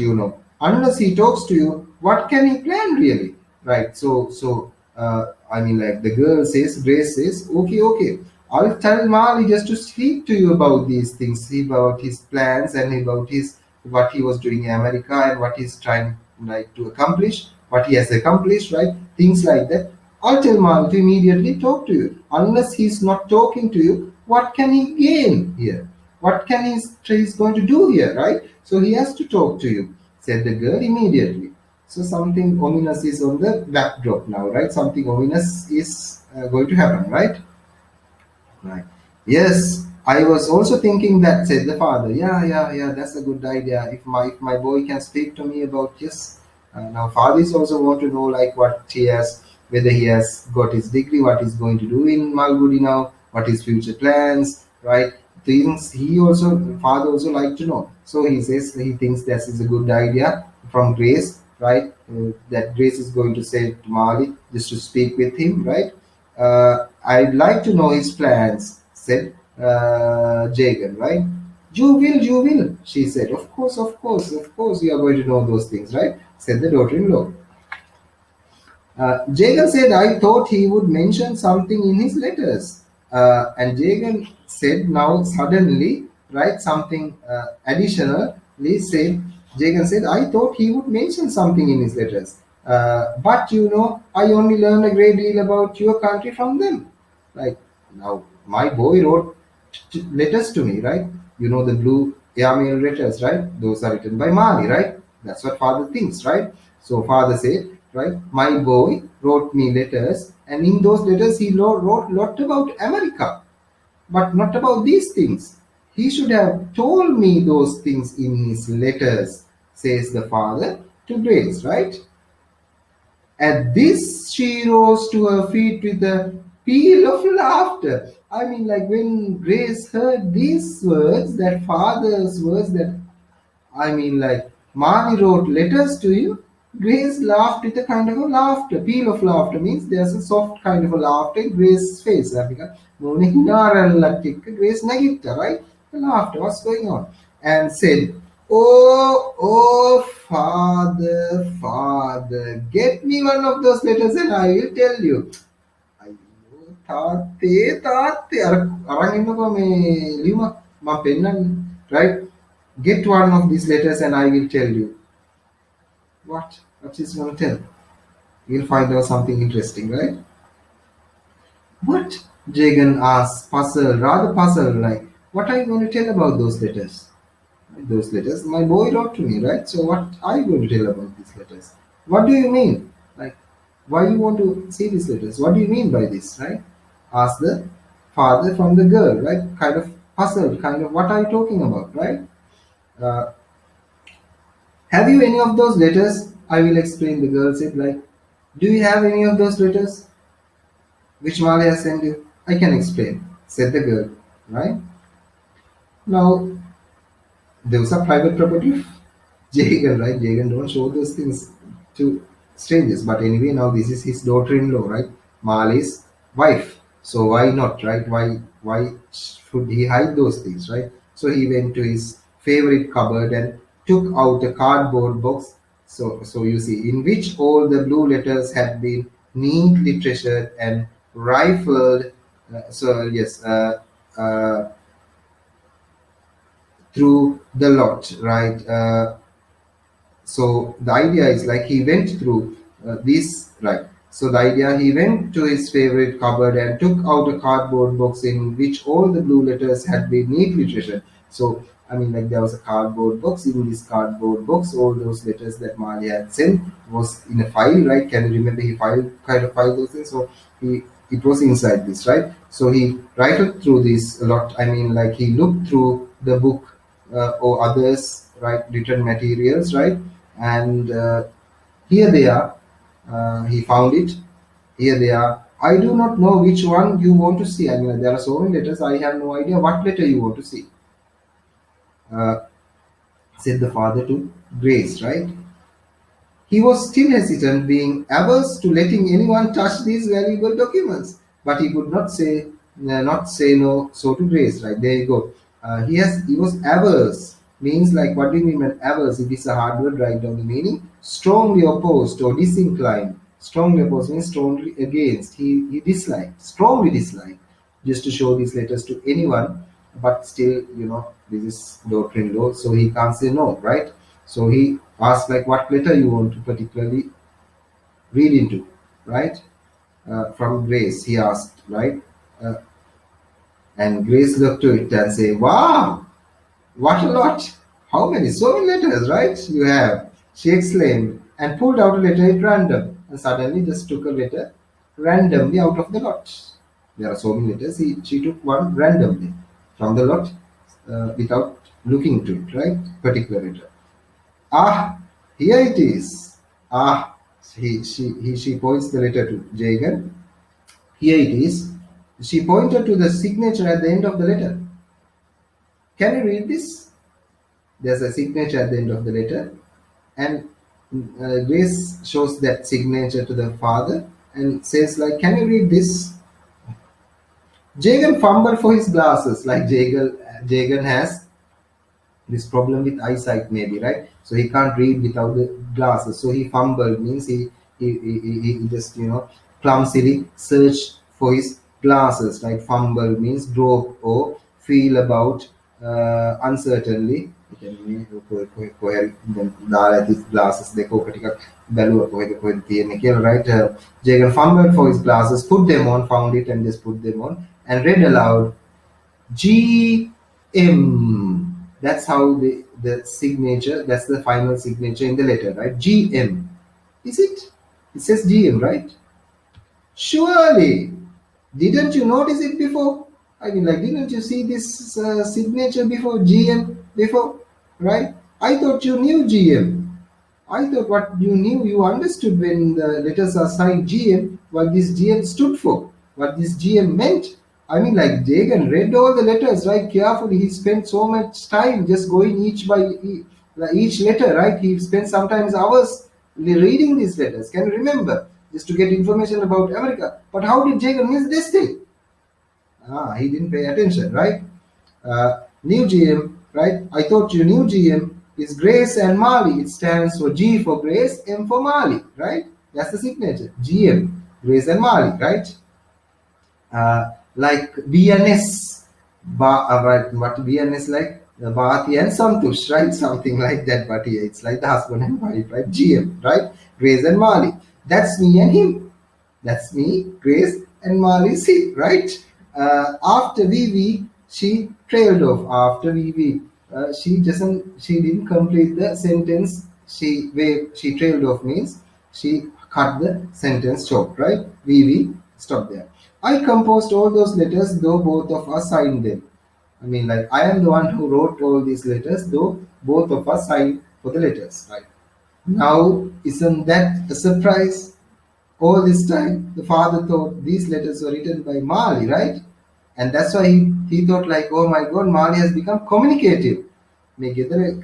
Unless he talks to you, what can he plan really, right? So I mean, like the girl says, Grace says, okay. I'll tell Mali just to speak to you about these things, about his plans and about his what he was doing in America and what he's trying like to accomplish, what he has accomplished, right? Things like that. I'll tell Mali to immediately talk to you. Unless he's not talking to you, what can he gain here? What can he's going to do here, right? So he has to talk to you, said the girl immediately. So something ominous is on the backdrop now, right? Something ominous is going to happen, right? Right. Yes, I was also thinking that, said the father. Yeah, yeah, yeah, that's a good idea. If my boy can speak to me about yes. Now fathers also want to know like what he has, whether he has got his degree, what he's going to do in Malgudi now, what his future plans, right? Things he also father also like to know. So he says he thinks that is a good idea from Grace, right? That Grace is going to say to Mali just to speak with him, right? I'd like to know his plans, said Jagan, right? You will, she said. Of course, you are going to know those things, right? Said the daughter in law. Jagan said, I thought he would mention something in his letters. And Jagan said, now suddenly, right, something additionally said, Jagan said, I thought he would mention something in his letters. But you know, I only learned a great deal about your country from them. Like, now, my boy wrote letters to me, right? You know, the blue airmail letters, right? Those are written by Mali, right? That's what father thinks, right? So father said, right, my boy wrote me letters, and in those letters he wrote lot about America, but not about these things. He should have told me those things in his letters, says the father to Grace, right? At this, she rose to her feet with a peal of laughter. I mean, like when Grace heard these words, that father's words, that I mean, like Mali wrote letters to you. Grace laughed with a kind of a laughter. Peal of laughter means there's a soft kind of a laughter in Grace's face. Grace Nagita, right? The laughter, what's going on? And said, oh, oh, father, father, get me one of those letters and I will tell you. අයියෝ තාත්තේ තාත්තේ අරන් ඉන්නකෝ මේ ලියුමක් මම පෙන්නන්නේ right. Get one of these letters and I will tell you. What is going to tell? You'll find out something interesting, right? What? Jagan asked, puzzled, rather puzzled, like, what are you going to tell about those letters? Those letters, my boy wrote to me, right? So what are you going to tell about these letters? What do you mean? Like, why you want to see these letters? What do you mean by this, right? Asked the father from the girl, right? Kind of puzzled, kind of, what are you talking about, right? Uh, have you any of those letters? I will explain. The girl said, like, do you have any of those letters which Mali has sent you? I can explain, said the girl, right? Now, those are private property of Jagan, right? Jagan don't show those things to strangers. But anyway, now this is his daughter-in-law, right? Mali's wife. So why not, right? Why should he hide those things, right? So he went to his favorite cupboard and took out a cardboard box. So you see, in which all the blue letters had been neatly treasured and rifled. So yes, through the lot, right? So the idea is like he went through this, right? So the idea, he went to his favorite cupboard and took out a cardboard box in which all the blue letters had been neatly treasured. So I mean, like there was a cardboard box. In this cardboard box, all those letters that Mali had sent was in a file, right? Can you remember he filed those things? So it was inside this, right? So he rifled through this a lot. I mean, like he looked through the book or others, right? Written materials, right? And here they are. He found it. Here they are. I do not know which one you want to see. I mean, there are so many letters. I have no idea what letter you want to see. Uh, said the father to Grace, right? He was still hesitant, being averse to letting anyone touch these valuable documents, but he could not say no. So to Grace, right? There you go. He was averse. Means like, what do you mean by averse? If it's a hard word, write down the meaning. Strongly opposed or disinclined. Strongly opposed means strongly against. He disliked, strongly disliked. just to show these letters to anyone, but still, this is daughter-in-law, so he can't say no, right? So he asked like, what letter you want to particularly read into, right? From Grace, he asked, right? Uh, and Grace looked to it and say, wow, what a lot! How many? So many letters, right? You have. She exclaimed and pulled out a letter at random and suddenly just took a letter randomly out of the lot. There are so many letters. She took one randomly from the lot without looking to it, right? Particular letter. Ah, here it is. Ah, she points the letter to Jagan. Here it is. She pointed to the signature at the end of the letter. Can you read this? There's a signature at the end of the letter, and Grace shows that signature to the father and says like, can you read this? Jagan fumbled for his glasses, like Jagan has this problem with eyesight maybe, right? So he can't read without the glasses, so he fumbled means he just clumsily searched for his glasses, right? Fumble means drop or feel about uncertainly. කොහෙල් දාලා ඇති glasses දෙක ඔක ටිකක් බැලුවා කොහෙද තියෙන්නේ කියලා, right? Jagan fumbled for his glasses, put them on, found it and just put them on and read aloud, GM. That's how the signature, that's the final signature in the letter, right? GM. Is it? It says GM, right? Surely. Didn't you notice it before? I mean, like, didn't you see this signature before? GM before, right? I thought you knew GM. I thought what you knew, you understood when the letters are signed GM, what this GM stood for, what this GM meant. I mean, like, Jagan read all the letters, right, carefully. He spent so much time just going each letter, right? He spent sometimes hours reading these letters. Can you remember? Just to get information about America. But how did Jagan miss this thing? He didn't pay attention, right? New GM, right? I thought you knew GM is Grace and Mali. It stands for G for Grace, M for Mali, right? That's the signature. GM, Grace and Mali, right? Like BNS, right? What BNS like? Bhati and Santush, right? Something like that. But here it's like the husband and wife, right? GM, right? Grace and Mali. That's me and him. That's me, Grace, and Mali C, right? After VV, she trailed off. After VV, she didn't complete the sentence. She trailed off means she cut the sentence short, right? VV, stop there. I composed all those letters, though both of us signed them. I mean, like, I am the one who wrote all these letters, though both of us signed for the letters, right? Now, isn't that a surprise? All this time, the father thought these letters were written by Mali, right? And that's why he thought like, oh my God, Mali has become communicative. මේ ගෙදර එක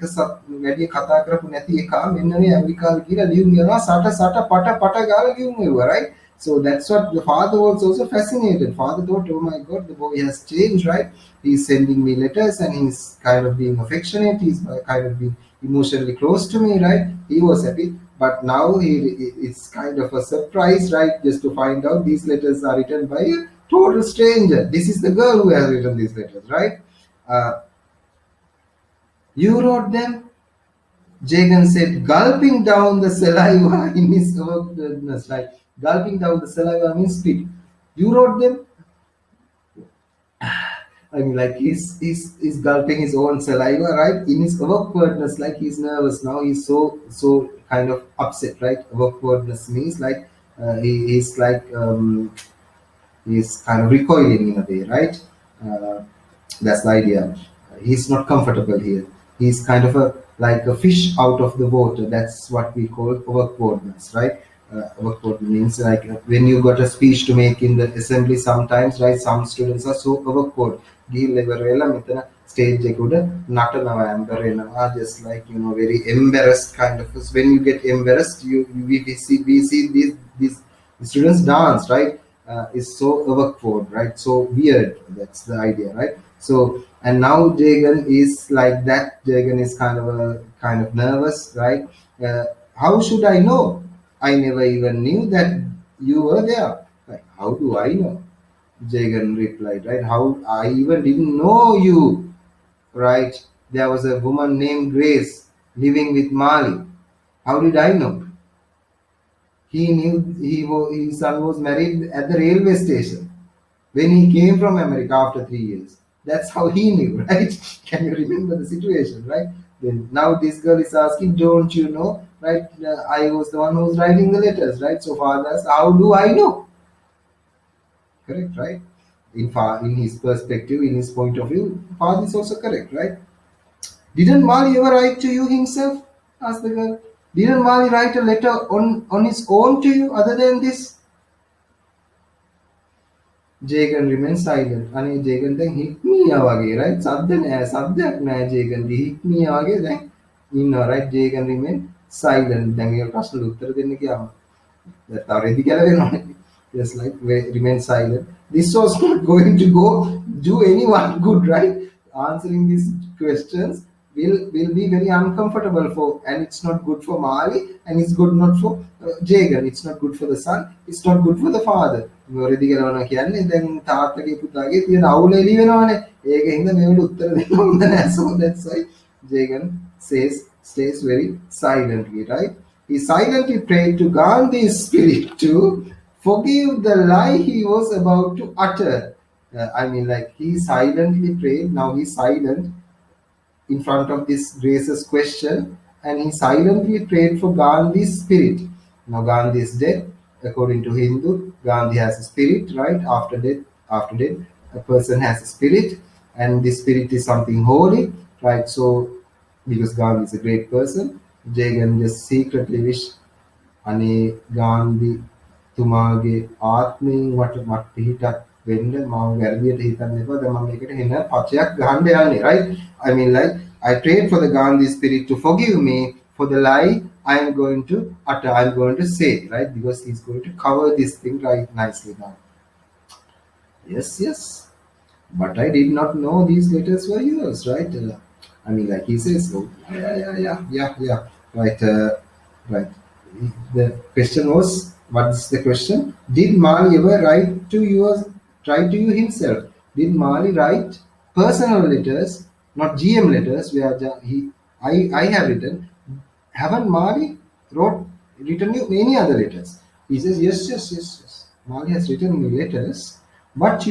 වැඩි කතා කරපු නැති එකා මෙන්න මේ ඇමරිකාවේ කියලා ලියුම් යනවා සට සට පට පට ගාලා ලියුම් එවුවා, right? So that's what the father was also fascinated. Father thought, oh my God, the boy has changed, right? He's sending me letters and he's kind of being affectionate. He's kind of being emotionally close to me, right? He was happy. But now it's kind of a surprise, right? Just to find out these letters are written by a total stranger. This is the girl who has written these letters, right? You wrote them? Jagan said, gulping down the saliva in his awkwardness, right? Gulping down the saliva means spit. You wrote them? I mean, like, he's gulping his own saliva, right? In his awkwardness, like he's nervous now. He's so kind of upset, right? Awkwardness means like he's like he's kind of recoiling in a way, right? That's the idea. He's not comfortable here. He's kind of like a fish out of the water. That's what we call awkwardness, right? Awkward means like when you got a speech to make in the assembly sometimes, right? Some students are so awkward. Stage just like, very embarrassed kind of. When you get embarrassed, we see these students dance, right? Is so awkward, right? So weird. That's the idea, right? So, and now Jagan is like that. Jagan is kind of nervous, right? How should I know? I never even knew that you were there. Like, how do I know? Jagan replied, right? How I even didn't know you, right? There was a woman named Grace living with Mali. How did I know? He knew his son was married at the railway station when he came from America after 3 years. That's how he knew, right? Can you remember the situation, right? Then now this girl is asking, "Don't you know?" Right? I was the one who was writing the letters, right? So father asks, "How do I know?" Correct, right? In his perspective, in his point of view, father is also correct, right? Didn't Mali ever write to you himself? Asked the girl. Didn't Mali write a letter on his own to you other than this? Jagan remained silent. අනේ ජේගන් දැන් හික්මියා වගේ right සද්ද නෑ සද්දයක් නෑ ජේගන් දී හික්මියා වගේ දැන් ඉන්නවා right ජේගන් remained silent. දැන් ඒ ප්‍රශ්නට උත්තර දෙන්න ගියාම තව රෙදි ගැලවෙනවනේ. Just like remain silent. This was not going to go do anyone good, right? Answering these questions will be very uncomfortable for, and it's not good for Mali, and it's good not for Jagan. It's not good for the son. It's not good for the father. රෙදි ගලවනවා කියන්නේ දැන් තාත්තගේ පුතාගේ තියෙන අවුල එළි වෙනවනේ. ඒක හින්දා මේවට උත්තර දෙන්න හොඳ නෑ. So that's why Jagan stays very silently, right? He silently prayed to Gandhi's spirit to forgive the lie he was about to utter. I mean, like he silently prayed. Now he's silent in front of this Grace's question, and he silently prayed for Gandhi's spirit. Now Gandhi is dead. According to Hindu, Gandhi has a spirit, right? After death, a person has a spirit, and this spirit is something holy, right? So, because Gandhi is a great person, Jagan just secretly wished අනේ ගාන්ධි තුමාගේ ආත්මයෙන් මට පිහිටක් වෙන්න මම වැරදියට හිතන්න එපා දැන් මම මේකට එන පචයක් ගහන්න යන්නේ right I mean like I prayed for the Gandhi spirit to forgive me for the lie I am going to utter I am going to say right because he's going to cover this thing right nicely now yes but I did not know these letters were yours right I mean like he says oh yeah right right the question was what's the question did Mali ever write to you himself did Mali write personal letters not GM letters where I have written haven't Mali written you any other letters he says yes Mali has written me letters but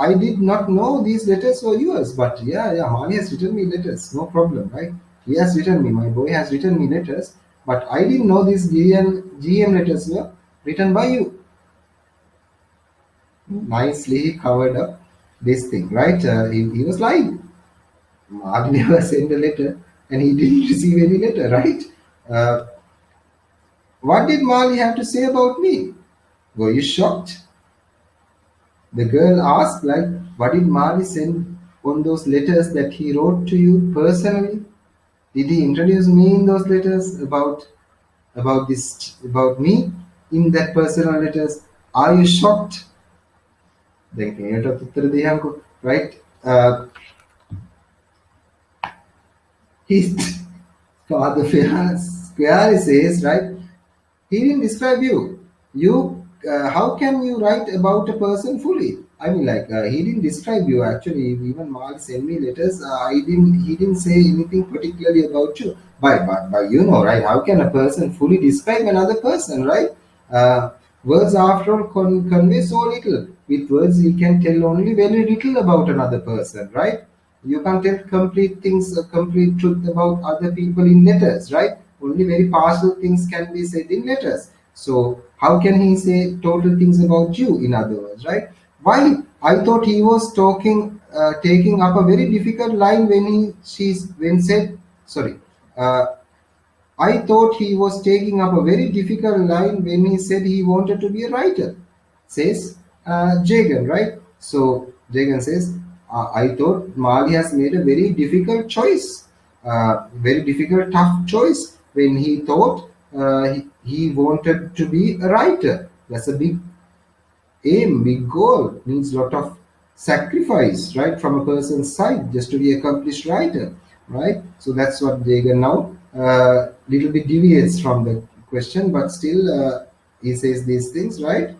I did not know these letters were yours but yeah Mali has written me letters no problem right he has written me my boy has written me letters but I didn't know these GM letters were written by you. Nicely he covered up this thing, right? He was lying. Mark never sent a letter and he didn't receive any letter, right? What did Mali have to say about me? Were you shocked? The girl asked, like, what did Mali send on those letters that he wrote to you personally? Did he introduce me in those letters about me in that personal letters? Are you shocked? Right? His father Square says, right? He didn't describe you. How can you write about a person fully? I mean, like he didn't describe you. Actually, even Mark sent me letters. He didn't say anything particularly about you. But you know, right? How can a person fully describe another person, right? Words after all convey so little. With words, you can tell only very little about another person, right? You can't tell complete things, complete truth about other people in letters, right? Only very partial things can be said in letters. So how can he say total things about you? In other words, right? Why? I thought he was taking up a very difficult line I thought he was taking up a very difficult line when he said he wanted to be a writer, says Jagan, right? So Jagan says, I thought Mali has made a very difficult choice, very difficult, tough choice when he thought he wanted to be a writer. That's a big aim, big goal, needs a lot of sacrifice, right, from a person's side just to be accomplished writer, right? So that's what Jagan now little bit deviates from the question, but still he says these things, right?